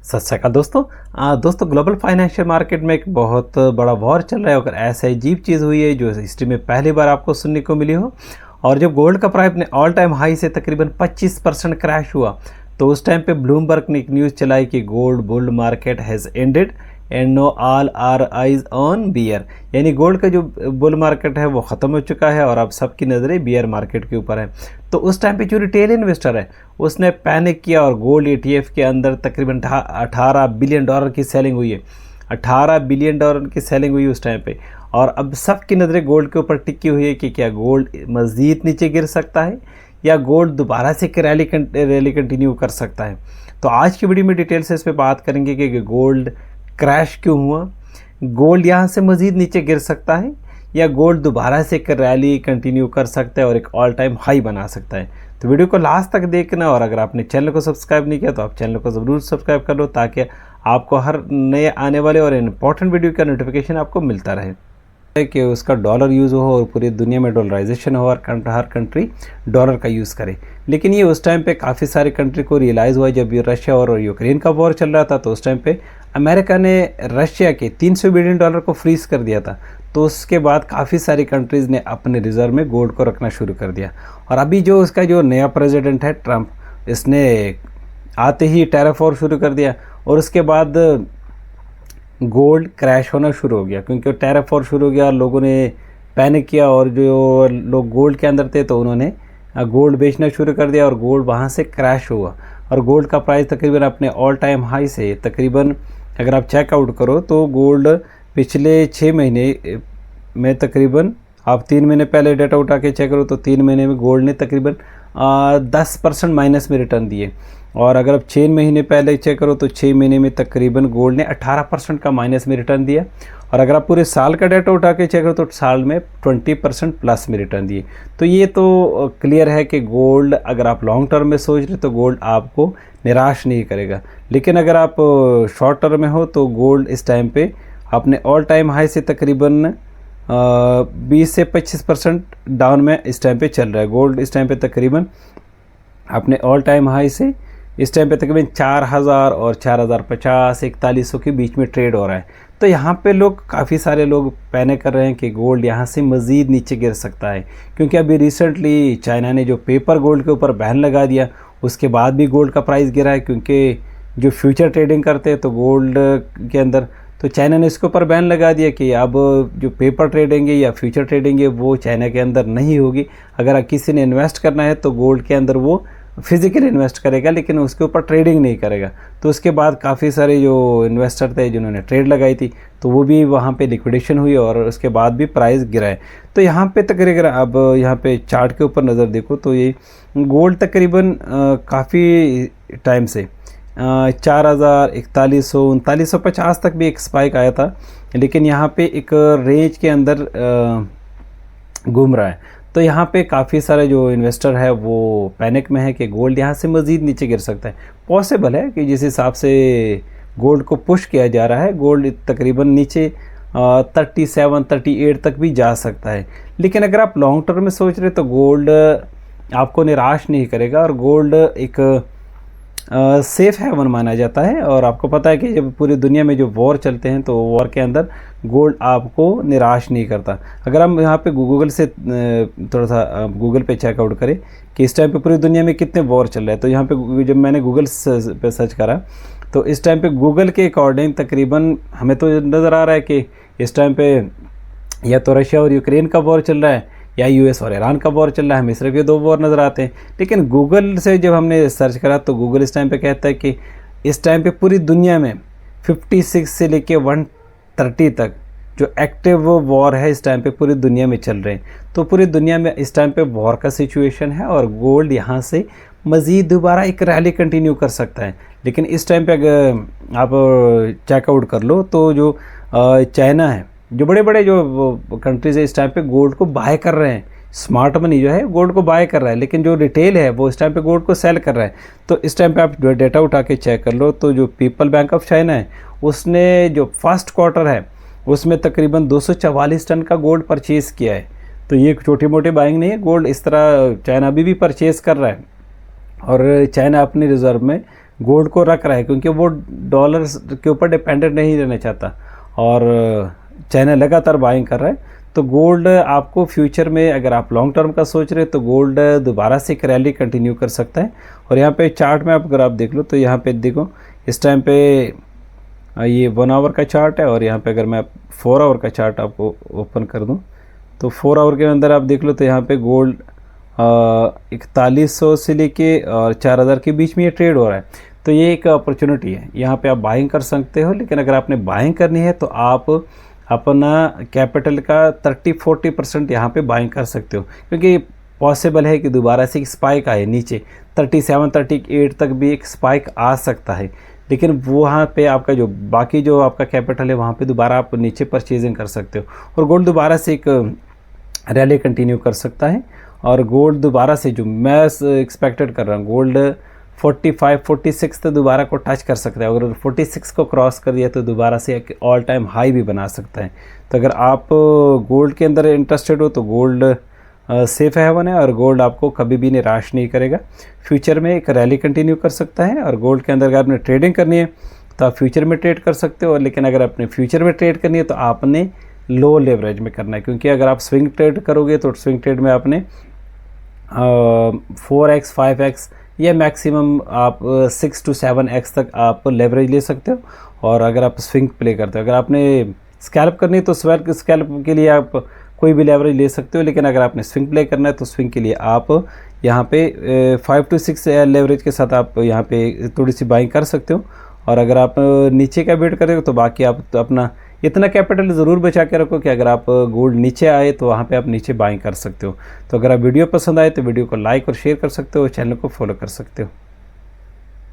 सत श्री अकाल दोस्तों। दोस्तों ग्लोबल फाइनेंशियल मार्केट में एक बहुत बड़ा वॉर चल रहा है। अगर ऐसा अजीब चीज़ हुई है जो हिस्ट्री में पहली बार आपको सुनने को मिली हो। और जब गोल्ड का प्राइस अपने ऑल टाइम हाई से तकरीबन 25% क्रैश हुआ तो उस टाइम पे ब्लूमबर्ग ने एक न्यूज़ चलाई कि gold bull market has ended and no all are eyes on bear, यानी गोल्ड का जो बुल मार्केट है वो ख़त्म हो चुका है और अब सबकी नज़रें बियर मार्केट के ऊपर है। तो उस टाइम पे जो रिटेल इन्वेस्टर है उसने पैनिक किया और गोल्ड ETF के अंदर तकरीबन $18 बिलियन की सेलिंग हुई है। $18 बिलियन की सेलिंग हुई उस टाइम पे। और अब सबकी नज़रें गोल्ड के ऊपर टिकी हुई है कि क्या गोल्ड मज़ीद नीचे गिर सकता है या गोल्ड दोबारा से रैली कंटिन्यू कर सकता है। तो आज की वीडियो में डिटेल से इस पर बात करेंगे कि गोल्ड क्रैश क्यों हुआ, गोल्ड यहाँ से मज़ीद नीचे गिर सकता है या गोल्ड दोबारा से एक रैली कंटिन्यू कर सकता है और एक ऑल टाइम हाई बना सकता है। तो वीडियो को लास्ट तक देखना, और अगर आपने चैनल को सब्सक्राइब नहीं किया तो आप चैनल को ज़रूर सब्सक्राइब कर लो ताकि आपको हर नए आने वाले और इम्पॉर्टेंट वीडियो का नोटिफिकेशन आपको मिलता रहे कि उसका डॉलर यूज़ हो और पूरी दुनिया में डॉलराइजेशन हो और हर कंट्री डॉलर का यूज़ करे। लेकिन ये उस टाइम पे काफ़ी सारे कंट्री को रियलाइज़ हुआ जब ये रशिया और यूक्रेन का वॉर चल रहा था। तो उस टाइम पे अमेरिका ने रशिया के $300 बिलियन को फ्रीज़ कर दिया था। तो उसके बाद काफ़ी सारी कंट्रीज़ ने अपने रिज़र्व में गोल्ड को रखना शुरू कर दिया। और अभी जो उसका जो नया प्रेसिडेंट है ट्रंप, इसने आते ही टैरिफ वॉर शुरू कर दिया और उसके बाद गोल्ड क्रैश होना शुरू हो गया क्योंकि टैरिफ वॉर शुरू हो गया और लोगों ने पैनिक किया और जो लोग गोल्ड के अंदर थे तो उन्होंने गोल्ड बेचना शुरू कर दिया और गोल्ड वहाँ से क्रैश हुआ। और गोल्ड का प्राइस तकरीबन अपने ऑल टाइम हाई से तकरीबन अगर आप चेकआउट करो तो गोल्ड पिछले 6 महीने में तकरीबन आप 3 महीने पहले डेटा उठा के चेक करो तो 3 महीने में गोल्ड ने तकरीबन 10% माइनस में रिटर्न दिए। और अगर आप 6 महीने पहले चेक करो तो 6 महीने में तकरीबन गोल्ड ने 18% का माइनस में रिटर्न दिया। और अगर आप पूरे साल का डेटा उठा के चेक करो तो साल में 20% प्लस में रिटर्न दिए। तो ये तो क्लियर है कि गोल्ड अगर आप लॉन्ग टर्म में सोच रहे तो गोल्ड आपको निराश नहीं करेगा। लेकिन अगर आप शॉर्ट टर्म में हो तो गोल्ड इस टाइम पे अपने ऑल टाइम हाई से तकरीबन 20 से 25% डाउन में इस टाइम पे चल रहा है। गोल्ड इस टाइम पे तकरीबन अपने ऑल टाइम हाई से इस टाइम पे तकरीबन 4000 और 4050 4100 के बीच में ट्रेड हो रहा है। तो यहाँ पे लोग काफ़ी सारे लोग पैनिक कर रहे हैं कि गोल्ड यहाँ से मज़ीद नीचे गिर सकता है क्योंकि अभी रिसेंटली चाइना ने जो पेपर गोल्ड के ऊपर बैन लगा दिया उसके बाद भी गोल्ड का प्राइस गिरा है। क्योंकि जो फ्यूचर ट्रेडिंग करते हैं तो गोल्ड के अंदर तो चाइना ने इसके ऊपर बैन लगा दिया कि अब जो पेपर ट्रेडिंग है या फ्यूचर ट्रेडिंग है वो चाइना के अंदर नहीं होगी। अगर किसी ने इन्वेस्ट करना है तो गोल्ड के अंदर वो फिजिकली इन्वेस्ट करेगा लेकिन उसके ऊपर ट्रेडिंग नहीं करेगा। तो उसके बाद काफ़ी सारे जो इन्वेस्टर थे जिन्होंने ट्रेड लगाई थी तो वो भी वहाँ पे लिक्विडेशन हुई और उसके बाद भी प्राइस गिरा है। तो यहाँ पे तकरीबन अब यहाँ पे चार्ट के ऊपर नज़र देखो तो ये गोल्ड तकरीबन काफ़ी टाइम से 4000 4100 3950 तक भी एक स्पाइक आया था, लेकिन यहाँ पे एक रेंज के अंदर घूम रहा है। तो यहाँ पे काफ़ी सारे जो इन्वेस्टर है वो पैनिक में है कि गोल्ड यहाँ से मज़ीद नीचे गिर सकता है। पॉसिबल है कि जिस हिसाब से गोल्ड को पुश किया जा रहा है गोल्ड तकरीबन नीचे 37 38 तक भी जा सकता है। लेकिन अगर आप लॉन्ग टर्म में सोच रहे तो गोल्ड आपको निराश नहीं करेगा और गोल्ड एक सेफ़ हेवन माना जाता है। और आपको पता है कि जब पूरी दुनिया में जो वॉर चलते हैं तो वॉर के अंदर गोल्ड आपको निराश नहीं करता। अगर हम यहाँ पे गूगल से थोड़ा सा गूगल पे चेकआउट करें कि इस टाइम पे पूरी दुनिया में कितने वॉर चल रहे हैं तो यहाँ पे जब मैंने गूगल पे सर्च करा तो इस टाइम पे गूगल के अकॉर्डिंग तकरीबन हमें तो नज़र आ रहा है कि इस टाइम पे या तो रशिया और यूक्रेन का वॉर चल रहा है या US और ईरान का वॉर चल रहा है। हमें सिर्फ ये 2 वॉर नज़र आते हैं। लेकिन गूगल से जब हमने सर्च करा तो गूगल इस टाइम पे कहता है कि इस टाइम पे पूरी दुनिया में 56 से लेके 130 तक जो एक्टिव वॉर है इस टाइम पे पूरी दुनिया में चल रहे हैं। तो पूरी दुनिया में इस टाइम पे वॉर का सिचुएशन है और गोल्ड यहाँ से मज़ीद दोबारा एक रैली कंटिन्यू कर सकता है। लेकिन इस टाइम पे अगर आप चेकआउट कर लो तो जो चाइना है, जो बड़े बड़े जो कंट्रीज़ है इस टाइम पे गोल्ड को बाय कर रहे हैं। स्मार्ट मनी जो है गोल्ड को बाय कर रहा है, लेकिन जो रिटेल है वो इस टाइम पे गोल्ड को सेल कर रहा है। तो इस टाइम पे आप जो डेटा उठा के चेक कर लो तो जो पीपल बैंक ऑफ चाइना है उसने जो फर्स्ट क्वार्टर है उसमें तकरीबन 244 टन का गोल्ड परचेज़ किया है। तो ये छोटी मोटी बाइंग नहीं है, गोल्ड इस तरह चाइना अभी भी परचेज़ कर रहा है और चाइना अपनी रिज़र्व में गोल्ड को रख रहा है, क्योंकि वो डॉलर के ऊपर डिपेंडेंट नहीं रहना चाहता और चाइना लगातार बाइंग कर रहा है। तो गोल्ड आपको फ्यूचर में अगर आप लॉन्ग टर्म का सोच रहे हैं तो गोल्ड दोबारा से एक रैली कंटिन्यू कर सकता है। और यहाँ पे चार्ट में अगर आप देख लो तो यहाँ पे देखो इस टाइम पे ये 1 आवर का चार्ट है, और यहाँ पे अगर मैं 4 आवर का चार्ट आपको ओपन कर दूँ तो 4 आवर के अंदर आप देख लो तो यहाँ पे गोल्ड 4100 से लेके और 4000 के बीच में ये ट्रेड हो रहा है। तो ये एक अपॉर्चुनिटी है, यहाँ पे आप बाइंग कर सकते हो। लेकिन अगर आपने बाइंग करनी है तो आप अपना कैपिटल का 30-40% यहाँ पे बाइंग कर सकते हो, क्योंकि पॉसिबल है कि दोबारा से एक स्पाइक आए नीचे 37-38 तक भी एक स्पाइक आ सकता है। लेकिन वो वहाँ पे आपका जो बाकी जो आपका कैपिटल है वहाँ पे दोबारा आप नीचे परचेजिंग कर सकते हो, और गोल्ड दोबारा से एक रैली कंटिन्यू कर सकता है। और गोल्ड दोबारा से जो मैं एक्सपेक्टेड कर रहा हूँ, गोल्ड 45-46 तो दोबारा को टच कर सकता है। अगर 46 को क्रॉस कर दिया तो दोबारा से एक ऑल टाइम हाई भी बना सकता है। तो अगर आप गोल्ड के अंदर इंटरेस्टेड हो तो गोल्ड सेफ हेवन है, और गोल्ड आपको कभी भी निराश नहीं करेगा। फ्यूचर में एक रैली कंटिन्यू कर सकता है, और गोल्ड के अंदर अगर आपने ट्रेडिंग करनी है तो आप फ्यूचर में ट्रेड कर सकते हो। लेकिन अगर आपने फ्यूचर में ट्रेड करनी है तो आपने लो लेवरेज में करना है, क्योंकि अगर आप स्विंग ट्रेड करोगे तो स्विंग ट्रेड में आपने 4x 5x या मैक्सिमम आप 6 to 7x तक आप लेवरेज ले सकते हो। और अगर आप स्विंग प्ले करते हो, अगर आपने स्कैल्प करनी है तो स्कैल्प के लिए आप कोई भी लेवरेज ले सकते हो। लेकिन अगर आपने स्विंग प्ले करना है तो स्विंग के लिए आप यहाँ पे 5 to 6 लेवरेज के साथ आप यहाँ पे थोड़ी सी बाइंग कर सकते हो। और अगर आप नीचे का वेट करेंगे तो बाकी आप तो अपना इतना कैपिटल ज़रूर बचा के रखो कि अगर आप गोल्ड नीचे आए तो वहाँ पे आप नीचे बाइंग कर सकते हो। तो अगर आप वीडियो पसंद आए तो वीडियो को लाइक और शेयर कर सकते हो, चैनल को फॉलो कर सकते हो।